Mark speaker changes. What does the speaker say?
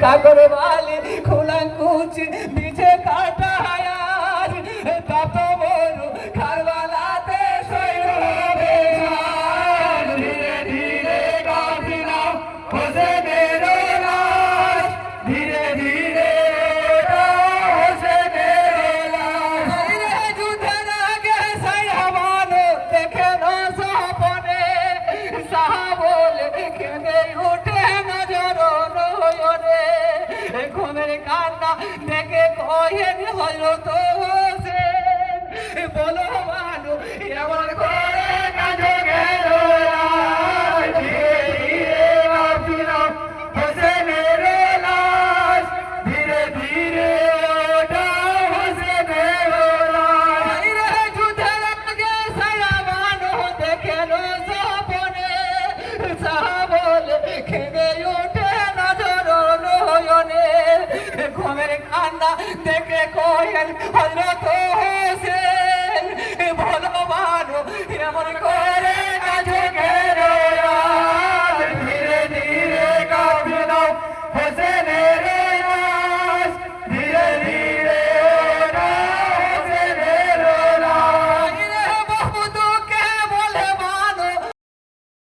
Speaker 1: কাকর বালি খোলা কুচি বিছে কাটা আয়াজ তত বড় খারবালাতে সৈর হবে ধীরে ধীরে কাফিলা হোসেনের লাশ ধীরে ধীরে হোসেনের লাশ যুদ্ধের আগে সাইহামানো দেখে না সপনে সাহাবলে কেঁদে উঠে নজর নয়নে ঘুমের কান্না দেখে কহেন হযরত হোসেন বলো মানু এমন করে কাঁদে গেল ধীরে ধীরে কাফিলা হোসেনের লাশ ধীরে ধীরে হোসেনের লাশ যুদ্ধের আগে সাইহামানো দেখে না সপনে সাহাবলে কেঁদে উঠে নজর নয়নে ঘুমের কান্না দেখে কহেন হযরত